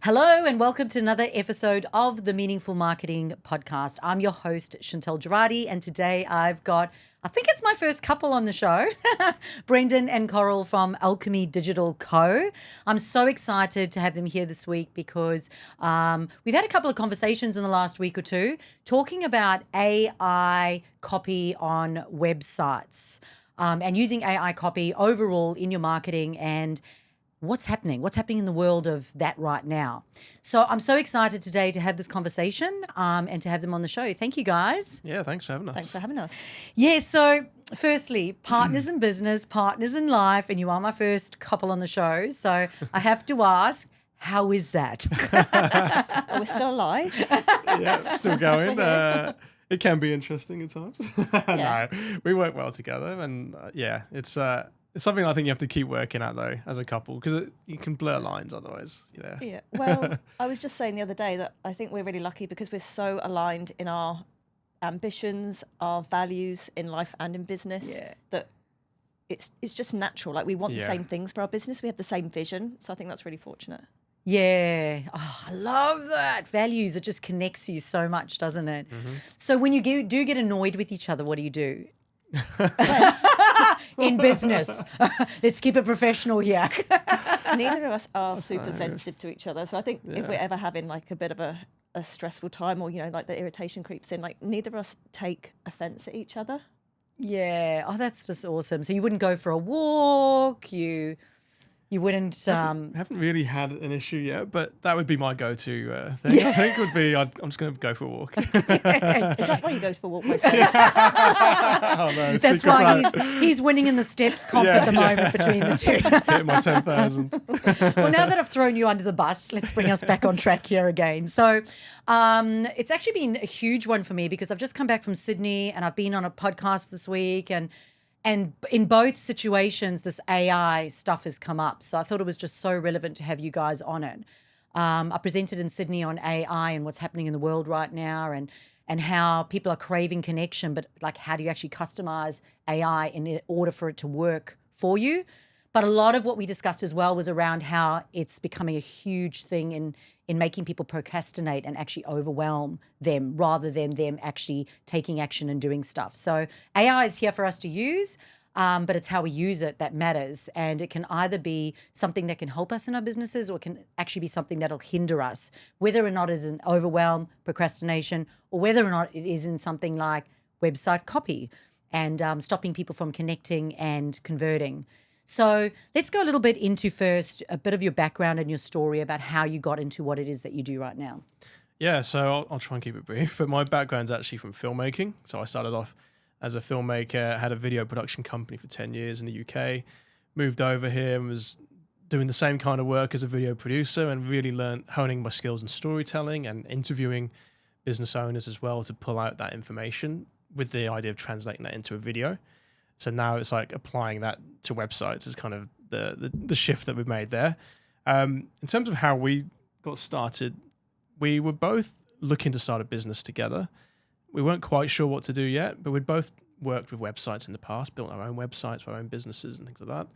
Hello and welcome to another episode of the Meaningful Marketing Podcast. I'm your host, Chantal Gerardy, and today I've got, I think it's my first couple on the show, Brendan and Coral from Alchemy Digital Co. I'm so excited to have them here this week because we've had a couple of conversations in the last week or two talking about AI copy on websites and using AI copy overall in your marketing and what's happening in the world of that right now. So I'm so excited today to have this conversation and to have them on the show. Thank you, guys. Yeah, thanks for having us. Thanks for having us. Yeah, so firstly, partners in business, partners in life, and you are my first couple on the show. So I have to ask, how is that? We're still alive. Yeah, still going. It can be interesting at times. Yeah. No, we work well together, and it's something I think you have to keep working at though as a couple because you can blur lines otherwise. Yeah. Well, I was just saying the other day that I think we're really lucky because we're so aligned in our ambitions, our values in life and in business that it's just natural. Like we want the same things for our business. We have the same vision. So I think that's really fortunate. Yeah. Oh, I love that. Values, it just connects you so much, doesn't it? Mm-hmm. So when you do get annoyed with each other, what do you do? In business. Let's keep it professional here. Neither of us are super sensitive to each other. So I think if we're ever having like a bit of a stressful time or, like the irritation creeps in, like neither of us take offense at each other. Yeah. Oh, that's just awesome. So you wouldn't go for a walk, you wouldn't haven't really had an issue yet, but that would be my go-to thing. I think would be I'm just going to go for a walk. Is that why you go for a walk most days? Oh, no, that's why he's winning in the steps comp at the moment between the two. Hit my 10,000. Well, now that I've thrown you under the bus, let's bring us back on track here again. So it's actually been a huge one for me because I've just come back from Sydney and I've been on a podcast this week and in both situations, this AI stuff has come up. So I thought it was just so relevant to have you guys on it. I presented in Sydney on AI and what's happening in the world right now and how people are craving connection, but like how do you actually customize AI in order for it to work for you? But a lot of what we discussed as well was around how it's becoming a huge thing in making people procrastinate and actually overwhelm them rather than them actually taking action and doing stuff. So AI is here for us to use, but it's how we use it that matters. And it can either be something that can help us in our businesses or it can actually be something that'll hinder us, whether or not it's an overwhelm, procrastination, or whether or not it is in something like website copy and stopping people from connecting and converting. So let's go a little bit into first a bit of your background and your story about how you got into what it is that you do right now. Yeah, so I'll try and keep it brief, but my background's actually from filmmaking. So I started off as a filmmaker, had a video production company for 10 years in the UK, moved over here and was doing the same kind of work as a video producer and really learned honing my skills in storytelling and interviewing business owners as well to pull out that information with the idea of translating that into a video. So now it's like applying that to websites is kind of the shift that we've made there. In terms of how we got started, we were both looking to start a business together. We weren't quite sure what to do yet, but we'd both worked with websites in the past, built our own websites for our own businesses and things like that.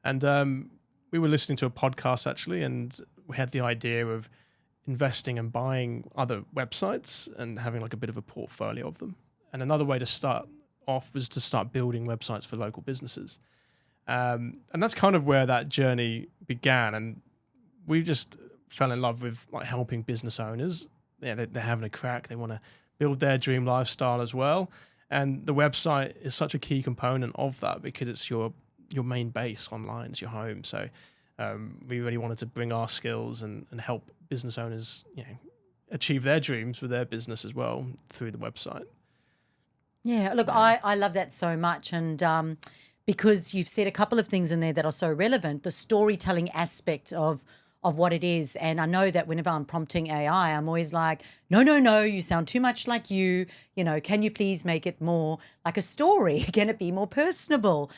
And we were listening to a podcast actually, and we had the idea of investing and buying other websites and having like a bit of a portfolio of them. And another way to start off was to start building websites for local businesses. And that's kind of where that journey began. And we just fell in love with like helping business owners. Yeah, they're having a crack. They want to build their dream lifestyle as well. And the website is such a key component of that because it's your main base online, it's your home. So we really wanted to bring our skills and help business owners, achieve their dreams with their business as well through the website. Yeah, look, I love that so much. And because you've said a couple of things in there that are so relevant, the storytelling aspect of what it is. And I know that whenever I'm prompting AI, I'm always like, no, you sound too much like you. Can you please make it more like a story? Can it be more personable?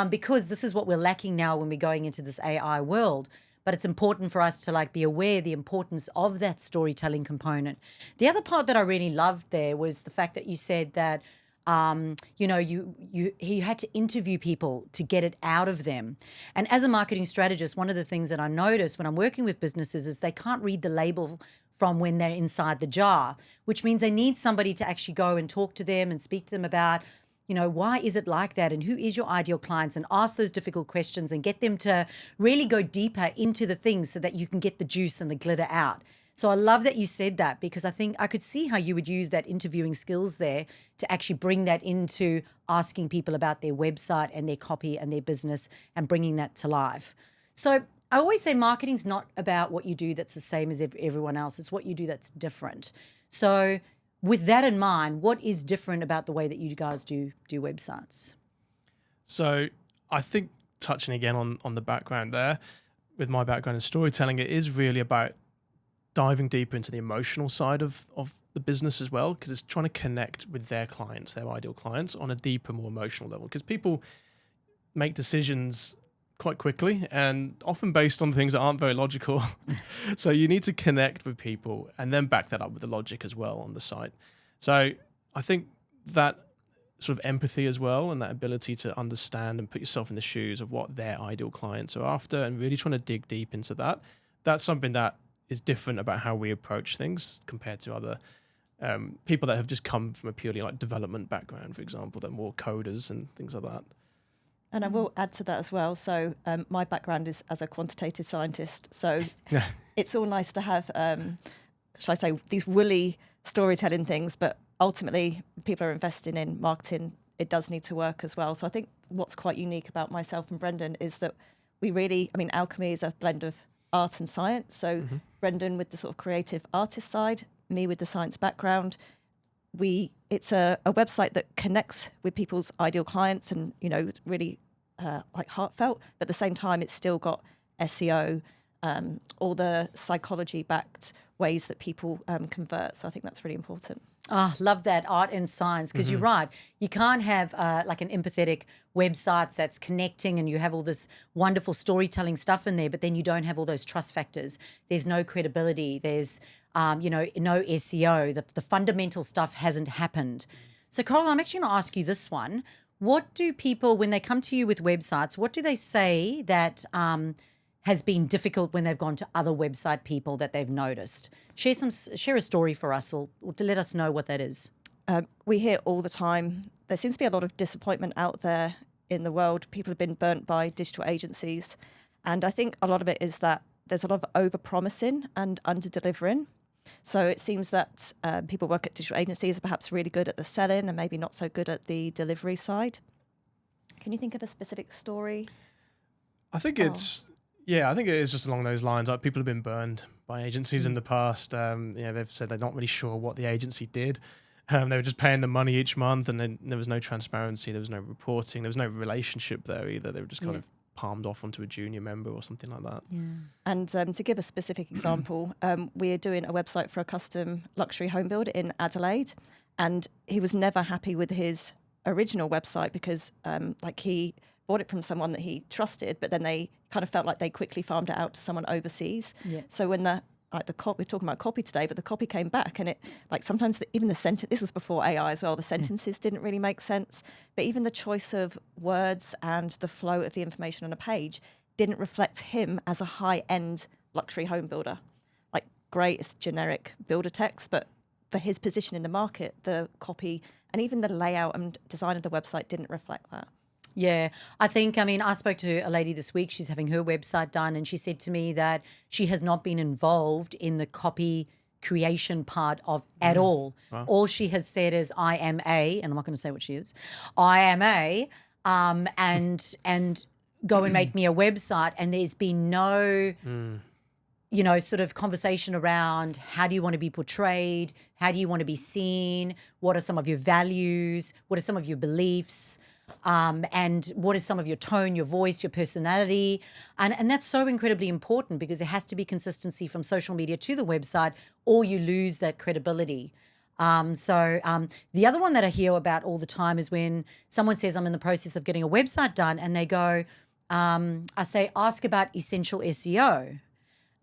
Because this is what we're lacking now when we're going into this AI world. But it's important for us to be aware the importance of that storytelling component. The other part that I really loved there was the fact that you said that He had to interview people to get it out of them. And as a marketing strategist, one of the things that I notice when I'm working with businesses is they can't read the label from when they're inside the jar, which means they need somebody to actually go and talk to them and speak to them about, why is it like that? And who is your ideal clients? And ask those difficult questions and get them to really go deeper into the things so that you can get the juice and the glitter out. So I love that you said that, because I think I could see how you would use that interviewing skills there to actually bring that into asking people about their website and their copy and their business and bringing that to life. So I always say marketing's not about what you do that's the same as everyone else. It's what you do that's different. So with that in mind, what is different about the way that you guys do websites? So I think, touching again on the background there, with my background in storytelling, it is really about diving deeper into the emotional side of the business as well, because it's trying to connect with their clients, their ideal clients, on a deeper, more emotional level, because people make decisions quite quickly and often based on things that aren't very logical. So you need to connect with people and then back that up with the logic as well on the site. So I think that sort of empathy as well, and that ability to understand and put yourself in the shoes of what their ideal clients are after and really trying to dig deep into that, that's something that is different about how we approach things compared to other people that have just come from a purely like development background, for example, that are more coders and things like that. And I will add to that as well. So my background is as a quantitative scientist. So it's all nice to have, shall I say, these woolly storytelling things, but ultimately people are investing in marketing. It does need to work as well. So I think what's quite unique about myself and Brendan is that Alchemy is a blend of art and science. So Brendan with the sort of creative artist side, me with the science background. It's a website that connects with people's ideal clients and, really like heartfelt. But at the same time, it's still got SEO, all the psychology-backed ways that people convert. So I think that's really important. Oh, love that, art and science, because you're right. You can't have like an empathetic website that's connecting and you have all this wonderful storytelling stuff in there, but then you don't have all those trust factors. There's no credibility. There's, no SEO. The fundamental stuff hasn't happened. So, Coral, I'm actually going to ask you this one. What do people, when they come to you with websites, what do they say that has been difficult when they've gone to other website people that they've noticed? Share a story for us or to let us know what that is. We hear all the time, there seems to be a lot of disappointment out there in the world. People have been burnt by digital agencies. And I think a lot of it is that there's a lot of over-promising and under-delivering. So it seems that people work at digital agencies are perhaps really good at the selling and maybe not so good at the delivery side. Can you think of a specific story? I think I think it is just along those lines. Like, people have been burned by agencies in the past. They've said they're not really sure what the agency did. They were just paying the money each month, and then there was no transparency, there was no reporting, there was no relationship there either. They were just kind of palmed off onto a junior member or something like that. Yeah. And to give a specific example, we're doing a website for a custom luxury home builder in Adelaide, and he was never happy with his original website because he bought it from someone that he trusted, but then they kind of felt like they quickly farmed it out to someone overseas. Yeah. So when we're talking about copy today, but the copy came back and it, sometimes even the sentence, this was before AI as well, the sentences didn't really make sense, but even the choice of words and the flow of the information on a page didn't reflect him as a high-end luxury home builder. Great, it's generic builder text, but for his position in the market, the copy and even the layout and design of the website didn't reflect that. Yeah, I spoke to a lady this week. She's having her website done, and she said to me that she has not been involved in the copy creation part of at all. Wow. All she has said is, I am a, and I'm not going to say what she is, I am a, and go and make me a website. And there's been no, sort of conversation around how do you want to be portrayed? How do you want to be seen? What are some of your values? What are some of your beliefs? And what is some of your tone, your voice, your personality? And that's so incredibly important because there has to be consistency from social media to the website, or you lose that credibility. The other one that I hear about all the time is when someone says, I'm in the process of getting a website done, and they go, I say, ask about essential SEO.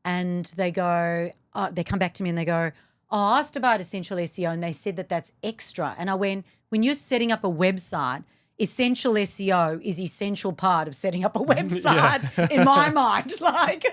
And they go, they come back to me and they go, I asked about essential SEO and they said that that's extra. And I went, when you're setting up a website, essential SEO is essential part of setting up a website in my mind. Like,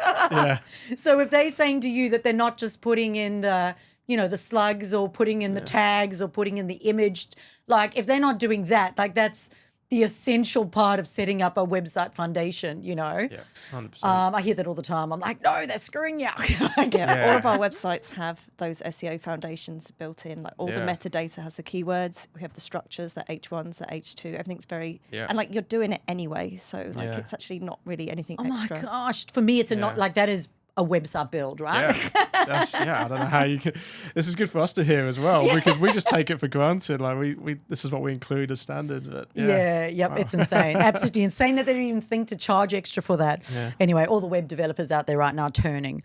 so if they're saying to you that they're not just putting in the, the slugs or putting in the tags or putting in the image, like if they're not doing that, like that's the essential part of setting up a website foundation, Yeah, 100%. I hear that all the time. I'm like, no, they're screwing you. All of our websites have those SEO foundations built in. Like all the metadata has the keywords. We have the structures, the H1s, the H2. Everything's very and like you're doing it anyway. So like it's actually not really anything extra. Oh my gosh, for me, it's not like that is a website build, right? I don't know how you can. This is good for us to hear as well because we just take it for granted. Like we this is what we include as standard. But It's insane, absolutely insane that they don't even think to charge extra for that. Anyway, all the web developers out there right now are turning.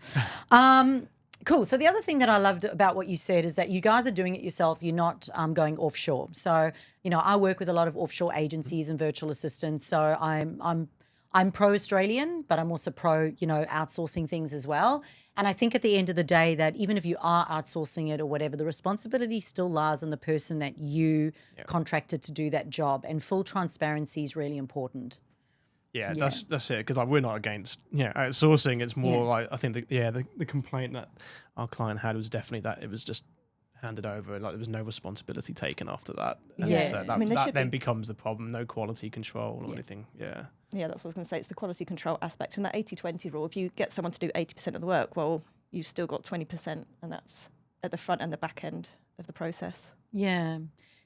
Cool. So the other thing that I loved about what you said is that you guys are doing it yourself. You're not going offshore. So I work with a lot of offshore agencies and virtual assistants. So I'm pro-Australian, but I'm also pro, outsourcing things as well. And I think at the end of the day that even if you are outsourcing it or whatever, the responsibility still lies on the person that you contracted to do that job. And full transparency is really important. Yeah, that's it. Because we're not against outsourcing. It's more like I think the complaint that our client had was definitely that it was just handed over, like there was no responsibility taken after that. And so that then becomes the problem. No quality control or anything. Yeah, that's what I was going to say. It's the quality control aspect. And that 80-20 rule, if you get someone to do 80% of the work, well, you've still got 20%, and that's at the front and the back end of the process. Yeah.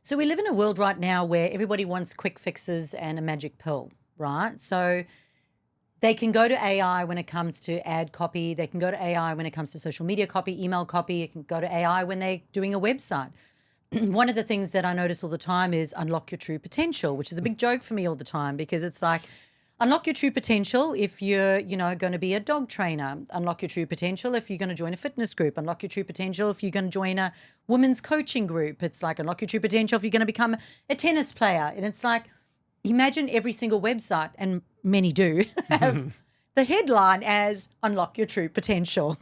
So we live in a world right now where everybody wants quick fixes and a magic pill, right? So they can go to AI when it comes to ad copy. They can go to AI when it comes to social media copy, email copy. It can go to AI when they're doing a website. One of the things that I notice all the time is unlock your true potential, which is a big joke for me all the time because it's like, unlock your true potential if you're, going to be a dog trainer. Unlock your true potential if you're going to join a fitness group. Unlock your true potential if you're going to join a women's coaching group. It's like, unlock your true potential if you're going to become a tennis player. And it's like, imagine every single website, and many do, have the headline as unlock your true potential.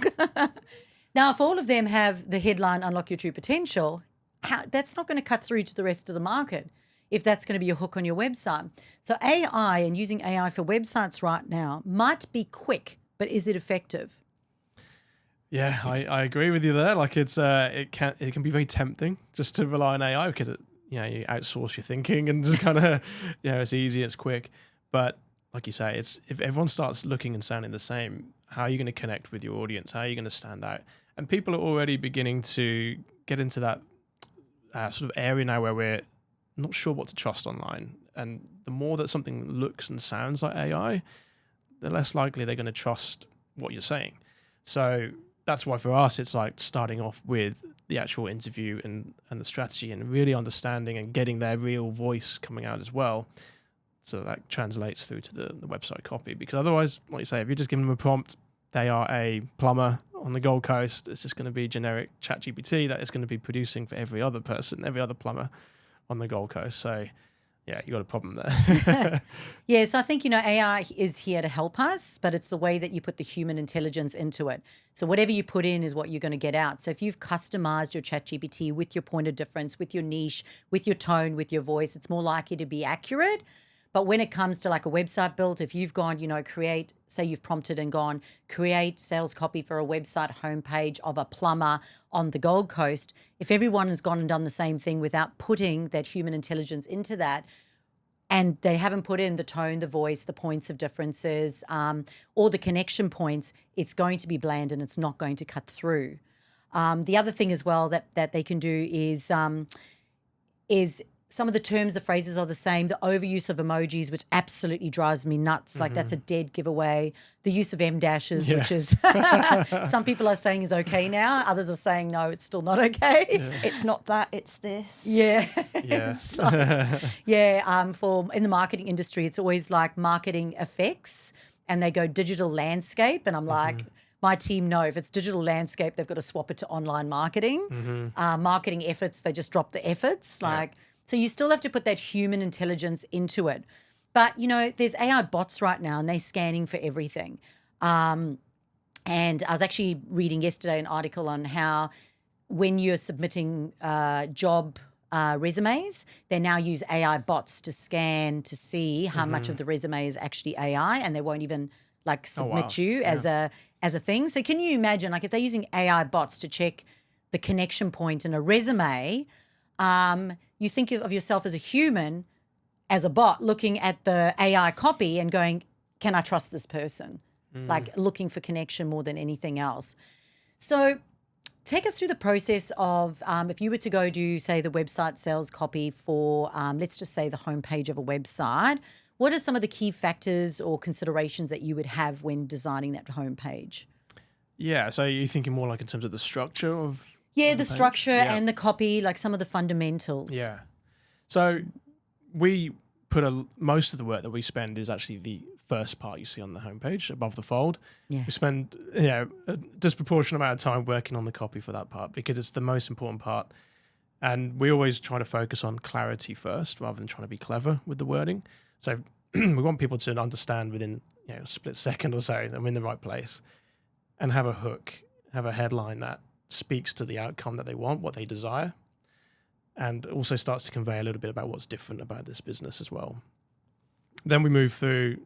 Now, if all of them have the headline unlock your true potential, that's not going to cut through to the rest of the market if that's going to be a hook on your website. So AI and using AI for websites right now might be quick, but is it effective? Yeah, I agree with you there. Like it can be very tempting just to rely on AI because you outsource your thinking and just kind of, it's easy, it's quick. But like you say, if everyone starts looking and sounding the same, how are you going to connect with your audience? How are you going to stand out? And people are already beginning to get into that sort of area now where we're not sure what to trust online. And the more that something looks and sounds like AI, the less likely they're going to trust what you're saying. So that's why for us, it's like starting off with the actual interview and the strategy and really understanding and getting their real voice coming out as well. So that translates through to the website copy. Because otherwise, like you say, if you're just giving them a prompt, they are a plumber on the Gold Coast, it's just going to be generic ChatGPT that is going to be producing for every other person, every other plumber on the Gold Coast. So yeah, you got a problem there. Yeah, so I think, AI is here to help us, but it's the way that you put the human intelligence into it. So whatever you put in is what you're going to get out. So if you've customized your ChatGPT with your point of difference, with your niche, with your tone, with your voice, it's more likely to be accurate. But when it comes to like a website build, if you've gone, create, say you've prompted and gone, create sales copy for a website homepage of a plumber on the Gold Coast, if everyone has gone and done the same thing without putting that human intelligence into that, and they haven't put in the tone, the voice, the points of differences, or the connection points, it's going to be bland and it's not going to cut through. The other thing as well that they can do is some of the terms, the phrases are the same. The overuse of emojis, which absolutely drives me nuts. Like that's a dead giveaway. The use of M dashes, which is some people are saying is okay now. Others are saying, no, it's still not okay. Yeah. It's not that, it's this. Yeah. For in the marketing industry, it's always like marketing effects and they go digital landscape. And I'm like, my team know if it's digital landscape, they've got to swap it to online marketing. Marketing efforts, they just drop the efforts. So you still have to put that human intelligence into it. But, there's AI bots right now and they're scanning for everything. And I was actually reading yesterday an article on how when you're submitting job resumes, they now use AI bots to scan to see how much of the resume is actually AI, and they won't even like submit you as a thing. So can you imagine, like, if they're using AI bots to check the connection point in a resume, you think of yourself as a human, as a bot, looking at the AI copy and going, can I trust this person? Like looking for connection more than anything else. So take us through the process of if you were to go do, say, the website sales copy for, let's just say, the homepage of a website. What are some of the key factors or considerations that you would have when designing that homepage? Yeah, so you're thinking more like in terms of the structure of... Yeah, the structure and the copy, like some of the fundamentals. Yeah. So we put most of the work that we spend is actually the first part you see on the homepage above the fold. Yeah. We spend a disproportionate amount of time working on the copy for that part because it's the most important part. And we always try to focus on clarity first rather than trying to be clever with the wording. So we want people to understand within a split second or so that I'm in the right place and have a hook, have a headline that speaks to the outcome that they want, what they desire, and also starts to convey a little bit about what's different about this business as well. Then we move through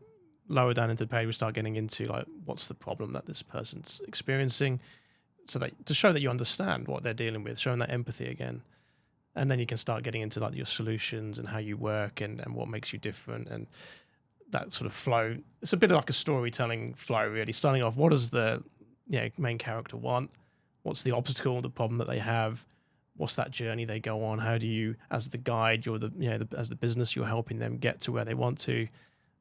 lower down into the page, we start getting into like what's the problem that this person's experiencing, so that to show that you understand what they're dealing with, showing that empathy again. And then you can start getting into like your solutions and how you work and what makes you different and that sort of flow. It's a bit like a storytelling flow, really. Starting off, what does the main character want? What's the obstacle, the problem that they have? What's that journey they go on? How do you, as the guide, as the business, you're helping them get to where they want to?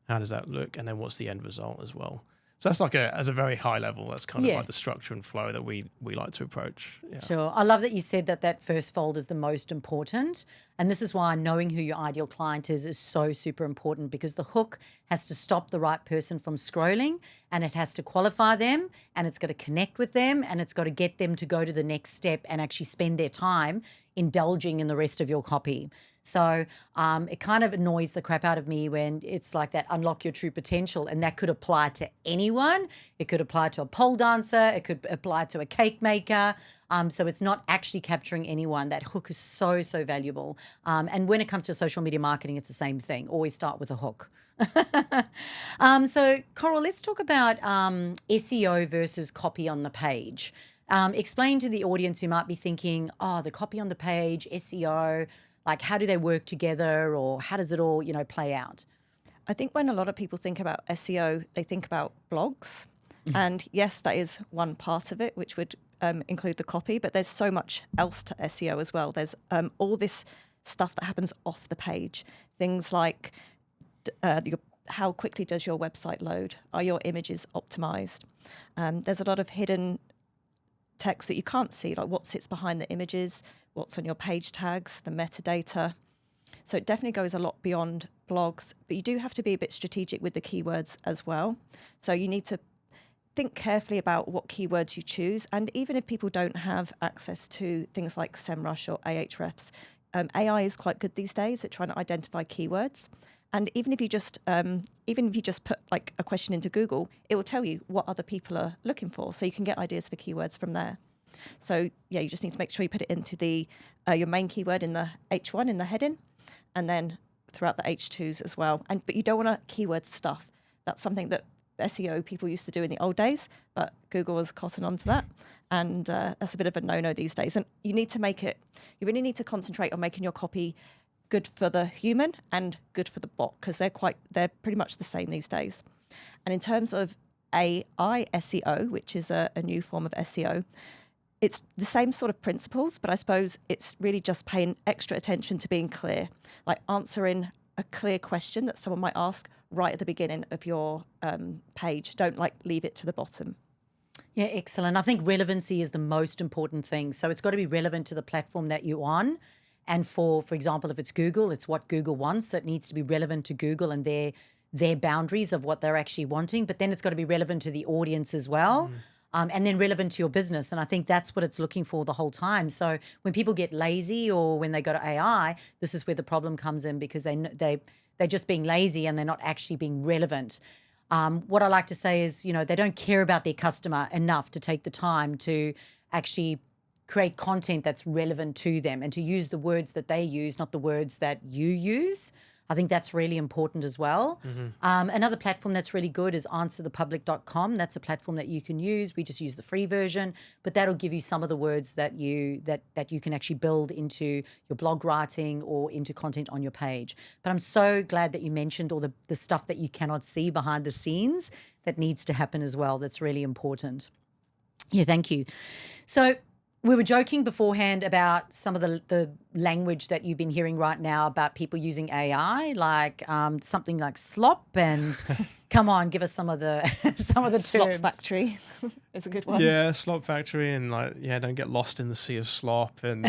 How does that look? And then what's the end result as well? So that's like as a very high level, that's kind of like the structure and flow that we like to approach. Yeah. Sure. I love that you said that first fold is the most important. And this is why knowing who your ideal client is so super important, because the hook has to stop the right person from scrolling, and it has to qualify them, and it's got to connect with them, and it's got to get them to go to the next step and actually spend their time indulging in the rest of your copy. So it kind of annoys the crap out of me when it's like that unlock your true potential, and that could apply to anyone. It could apply to a pole dancer. It could apply to a cake maker. So it's not actually capturing anyone. That hook is so, so valuable. And when it comes to social media marketing, it's the same thing. Always start with a hook. So Coral, let's talk about SEO versus copy on the page. Explain to the audience who might be thinking, oh, the copy on the page, SEO, like how do they work together, or how does it all, play out? I think when a lot of people think about SEO, they think about blogs. And yes, that is one part of it, which would include the copy, but there's so much else to SEO as well. There's all this stuff that happens off the page. Things like how quickly does your website load? Are your images optimized? There's a lot of hidden text that you can't see, like what sits behind the images, what's on your page tags, the metadata. So it definitely goes a lot beyond blogs, but you do have to be a bit strategic with the keywords as well. So you need to think carefully about what keywords you choose. And even if people don't have access to things like SEMrush or Ahrefs, AI is quite good these days at trying to identify keywords. And even if you just put like a question into Google, it will tell you what other people are looking for. So you can get ideas for keywords from there. So yeah, you just need to make sure you put it into the your main keyword in the H1 in the heading, and then throughout the H2s as well. But you don't want to keyword stuff. That's something that SEO people used to do in the old days, but Google has cottoned onto that, and that's a bit of a no-no these days. And you need to you really need to concentrate on making your copy good for the human and good for the bot, because they're pretty much the same these days. And in terms of AI SEO, which is a new form of SEO, it's the same sort of principles, but I suppose it's really just paying extra attention to being clear, like answering a clear question that someone might ask right at the beginning of your page. Don't leave it to the bottom. Yeah, excellent. I think relevancy is the most important thing. So it's got to be relevant to the platform that you're on. And for example, if it's Google, it's what Google wants. So it needs to be relevant to Google and their boundaries of what they're actually wanting. But then it's got to be relevant to the audience as well. And then relevant to your business. And I think that's what it's looking for the whole time. So when people get lazy or when they go to AI, this is where the problem comes in, because they're just being lazy and they're not actually being relevant. What I like to say is, they don't care about their customer enough to take the time to actually create content that's relevant to them and to use the words that they use, not the words that you use. I think that's really important as well. Another platform that's really good is answerthepublic.com. That's a platform that you can use. We just use the free version, but that'll give you some of the words that you can actually build into your blog writing or into content on your page. But I'm so glad that you mentioned all the stuff that you cannot see behind the scenes that needs to happen as well. That's really important. Yeah, thank you. So we were joking beforehand about some of the language that you've been hearing right now about people using AI, like something like slop and come on, give us some of the terms. Slop factory is a good one. Yeah, slop factory and don't get lost in the sea of slop and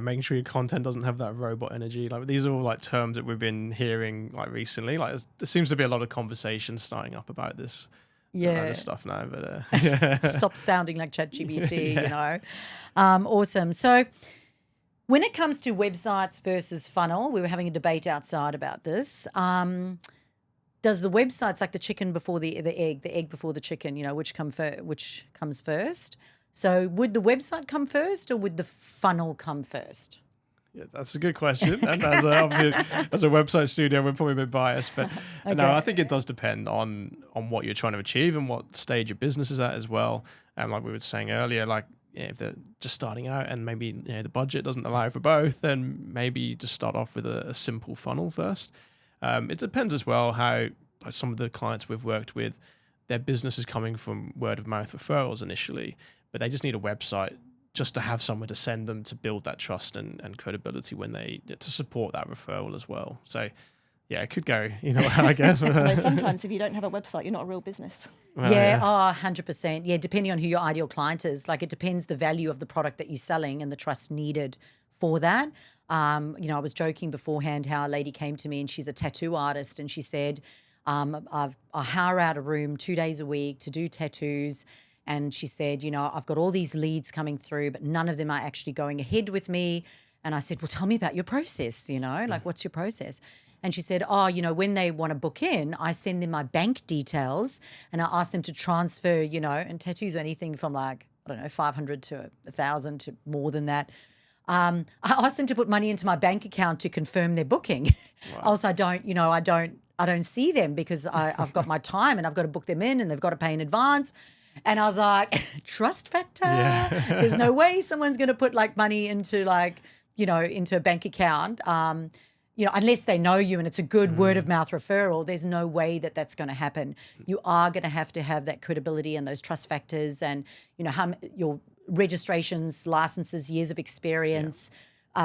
making sure your content doesn't have that robot energy. Like these are all like terms that we've been hearing like recently. Like there seems to be a lot of conversations starting up about this. This stuff now, but stop sounding like ChatGPT, Awesome. So when it comes to websites versus funnel, we were having a debate outside about this. Does the website's like the chicken before the egg before the chicken, which comes first? So would the website come first or would the funnel come first? Yeah, that's a good question. And obviously, as a website studio, we're probably a bit biased, but no, I think it does depend on what you're trying to achieve and what stage your business is at as well. And like we were saying earlier, if they're just starting out and maybe the budget doesn't allow for both, then maybe just start off with a simple funnel first. It depends as well how some of the clients we've worked with, their business is coming from word of mouth referrals initially, but they just need a website just to have somewhere to send them to build that trust and credibility to support that referral as well. So yeah, it could go either way, I guess. Sometimes if you don't have a website, you're not a real business. 100%. Yeah, depending on who your ideal client is. Like it depends the value of the product that you're selling and the trust needed for that. I was joking beforehand how a lady came to me and she's a tattoo artist and she said, I hire out a room 2 days a week to do tattoos. And she said, I've got all these leads coming through, but none of them are actually going ahead with me. And I said, well, tell me about your process, like what's your process? And she said, when they want to book in, I send them my bank details and I ask them to transfer, and tattoos are anything from like, I don't know, 500 to 1,000 to more than that. I asked them to put money into my bank account to confirm their booking. Wow. Also, I don't see them because I've got my time and I've got to book them in and they've got to pay in advance. And I was like, trust factor. Yeah. There's no way someone's going to put like money into into a bank account. Unless they know you and it's a good word of mouth referral, there's no way that that's going to happen. You are going to have that credibility and those trust factors and, how your registrations, licenses, years of experience,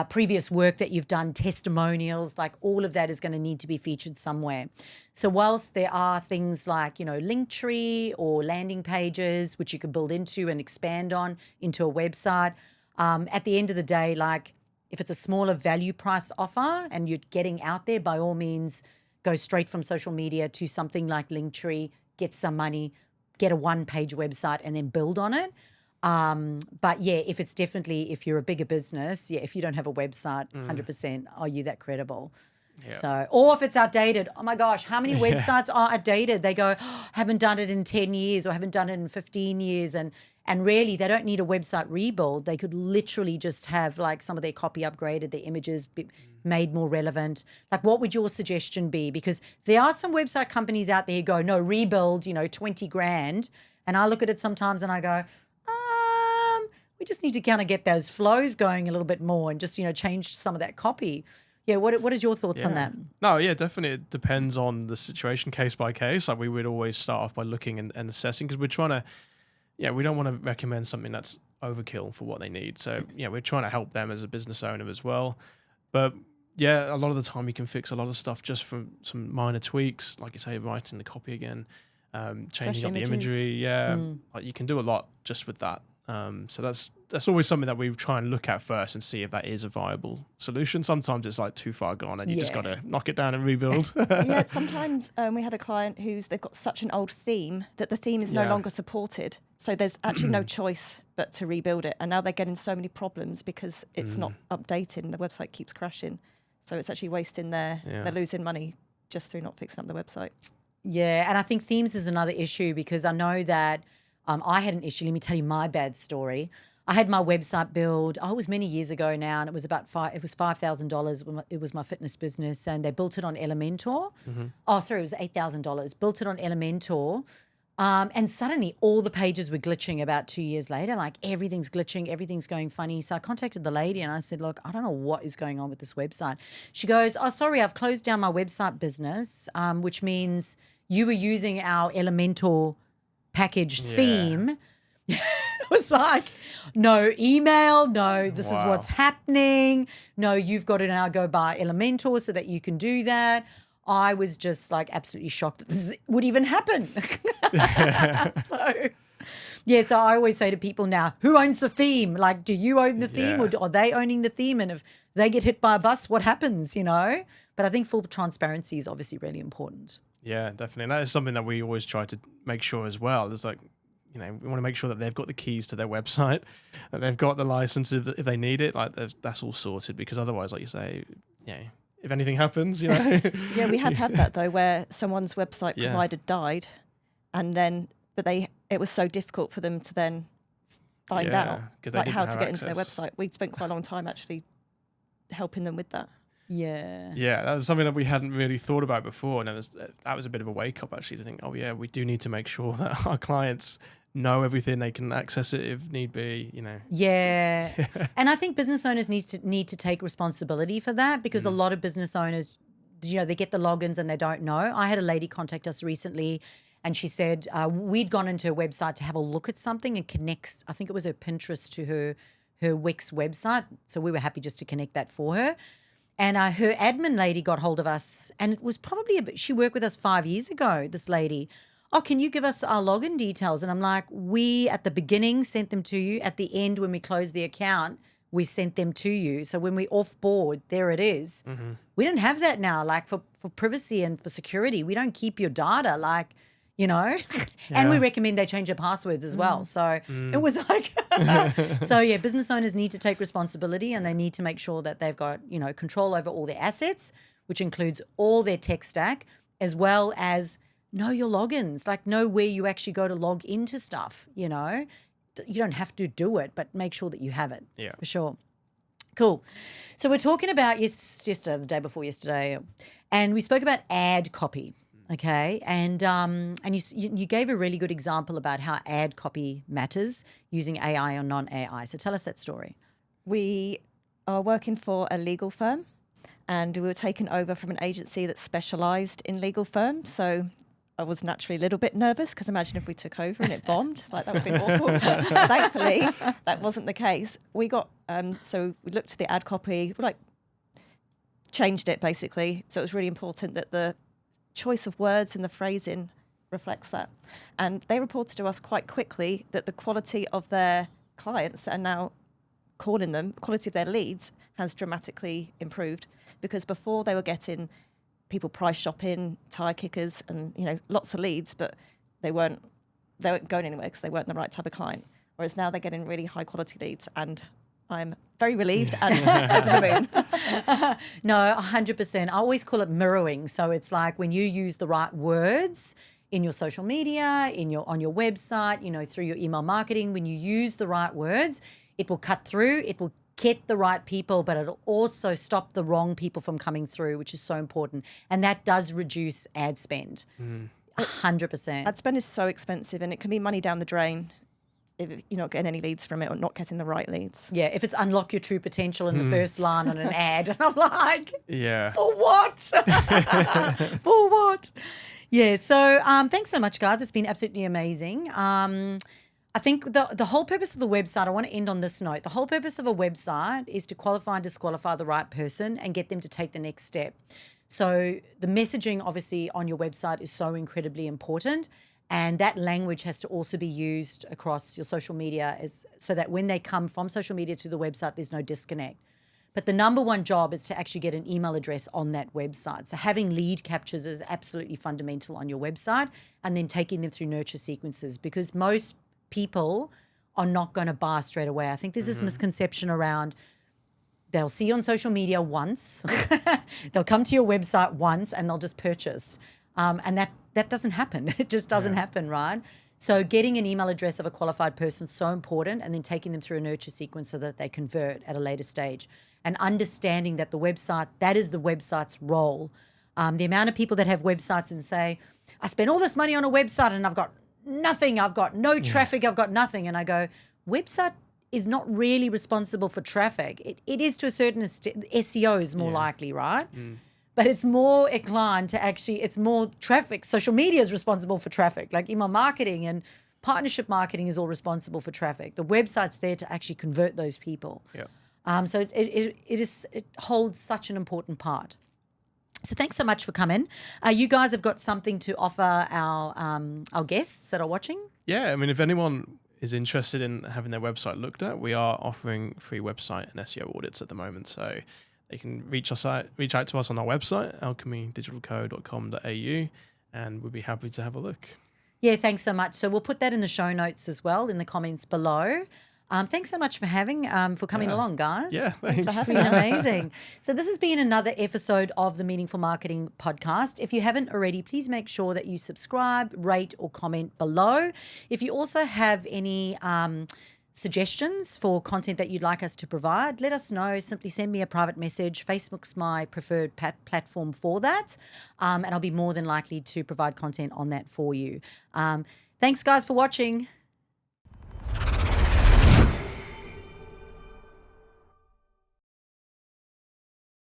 previous work that you've done, testimonials, like all of that is going to need to be featured somewhere. So whilst there are things like, Linktree or landing pages, which you can build into and expand on into a website, at the end of the day, like if it's a smaller value price offer and you're getting out there, by all means, go straight from social media to something like Linktree, get some money, get a one-page website and then build on it. But yeah, if you're a bigger business, if you don't have a website, 100%, are you that credible? Yep. So, or if it's outdated, oh my gosh, how many websites are outdated? They go, haven't done it in 10 years or haven't done it in 15 years. And really, they don't need a website rebuild. They could literally just have like some of their copy upgraded, their images made more relevant. Like what would your suggestion be? Because there are some website companies out there who go, no, rebuild, 20 grand. And I look at it sometimes and I go, we just need to kind of get those flows going a little bit more and just, change some of that copy. Yeah, what is your thoughts on that? No, yeah, definitely. It depends on the situation, case by case. Like we would always start off by looking and assessing because we're trying to, we don't want to recommend something that's overkill for what they need. So, we're trying to help them as a business owner as well. But a lot of the time you can fix a lot of stuff just from some minor tweaks, like you say, writing the copy again, changing up the imagery. Like you can do a lot just with that. So that's always something that we try and look at first and see if that is a viable solution. Sometimes it's like too far gone and you just got to knock it down and rebuild. Sometimes we had a client they've got such an old theme that the theme is no longer supported. So there's actually no choice but to rebuild it. And now they're getting so many problems because it's not updated and the website keeps crashing. So it's actually wasting they're losing money just through not fixing up the website. Yeah, and I think themes is another issue because I know that I had an issue. Let me tell you my bad story. I had my website build. Oh, it was many years ago now, and it was about $5,000 when it was my fitness business, and they built it on Elementor. Oh, sorry, it was $8,000. Built it on Elementor. And suddenly all the pages were glitching about 2 years later, like everything's glitching, everything's going funny. So I contacted the lady and I said, look, I don't know what is going on with this website. She goes, oh, sorry, I've closed down my website business, which means you were using our Elementor package theme. It was like, no email, no, this is what's happening. No, you've got to now go buy Elementor so that you can do that. I was just like absolutely shocked that this would even happen. So I always say to people now, who owns the theme? Like, do you own the theme or are they owning the theme? And if they get hit by a bus, what happens, But I think full transparency is obviously really important. Yeah, definitely. And that is something that we always try to make sure as well. There's like, we want to make sure that they've got the keys to their website, that they've got the license if they need it. Like that's all sorted, because otherwise, like you say, if anything happens, Yeah, we have had that though, where someone's website provider died, and then it was so difficult for them to then find out like how to get into their website. We spent quite a long time actually helping them with that. Yeah. Yeah, that was something that we hadn't really thought about before, and that was a bit of a wake up actually to think, oh yeah, we do need to make sure that our clients know everything, they can access it if need be, Yeah. And I think business owners need to take responsibility for that, because a lot of business owners, they get the logins and they don't know. I had a lady contact us recently and she said we'd gone into her website to have a look at something and connect, I think it was her Pinterest to her Wix website. So we were happy just to connect that for her. And her admin lady got hold of us, and it was probably she worked with us 5 years ago, this lady. Oh, can you give us our login details? And I'm like, we at the beginning sent them to you. At the end, when we closed the account, we sent them to you. So when we off board, there it is. We don't have that now, like for privacy and for security. We don't keep your data, like, and we recommend they change their passwords as well. So it was like, business owners need to take responsibility, and they need to make sure that they've got, control over all their assets, which includes all their tech stack, as well as know your logins, like know where you actually go to log into stuff, You don't have to do it, but make sure that you have it. Yeah. For sure. Cool. So we're talking about yesterday, the day before yesterday, and we spoke about ad copy. Okay, and you gave a really good example about how ad copy matters using AI or non-AI. So tell us that story. We are working for a legal firm, and we were taken over from an agency that specialised in legal firms. So I was naturally a little bit nervous, because imagine if we took over and it bombed, like that would have been awful. Thankfully, that wasn't the case. We got so we looked at the ad copy, we changed it basically. So it was really important that the choice of words and the phrasing reflects that. And they reported to us quite quickly that the quality of their clients that are now calling them, quality of their leads has dramatically improved, because before they were getting people price shopping, tire kickers, and lots of leads, but they weren't going anywhere because they weren't the right type of client. Whereas now they're getting really high quality leads, and I'm very relieved and over the moon. No, 100%. I always call it mirroring. So it's like when you use the right words in your social media, on your website, through your email marketing, when you use the right words, it will cut through, it will get the right people, but it'll also stop the wrong people from coming through, which is so important. And that does reduce ad spend. 100%. Ad spend is so expensive, and it can be money down the drain if you're not getting any leads from it or not getting the right leads. Yeah, if it's unlock your true potential in the first line on an ad. And I'm like, yeah, for what? For what? Yeah, so thanks so much, guys. It's been absolutely amazing. I think the whole purpose of the website, I want to end on this note. The whole purpose of a website is to qualify and disqualify the right person and get them to take the next step. So the messaging, obviously, on your website is so incredibly important. And that language has to also be used across your social media so that when they come from social media to the website, there's no disconnect. But the number one job is to actually get an email address on that website. So having lead captures is absolutely fundamental on your website, and then taking them through nurture sequences, because most people are not going to buy straight away. I think there's this misconception around they'll see you on social media once, they'll come to your website once, and they'll just purchase. And that doesn't happen. It just doesn't happen, right? So getting an email address of a qualified person is so important, and then taking them through a nurture sequence so that they convert at a later stage, and understanding that that is the website's role. The amount of people that have websites and say, I spent all this money on a website and I've got nothing, I've got no traffic, I've got nothing. And I go, website is not really responsible for traffic. It is to a certain SEO is more likely, right? But it's more inclined to it's more traffic. Social media is responsible for traffic, like email marketing and partnership marketing is all responsible for traffic. The website's there to actually convert those people. Yeah. So it holds such an important part. So thanks so much for coming. You guys have got something to offer our guests that are watching? Yeah, I mean, if anyone is interested in having their website looked at, we are offering free website and SEO audits at the moment. So they can reach out to us on our website, alchemydigitalco.com.au, and we'd be happy to have a look. Yeah, thanks so much. So we'll put that in the show notes as well, in the comments below. Thanks so much for coming along, guys. Yeah, thanks. It's been amazing. So this has been another episode of the Meaningful Marketing Podcast. If you haven't already, please make sure that you subscribe, rate, or comment below. If you also have any suggestions for content that you'd like us to provide, let us know. Simply send me a private message. Facebook's my preferred platform for that, and I'll be more than likely to provide content on that for you. Thanks, guys, for watching.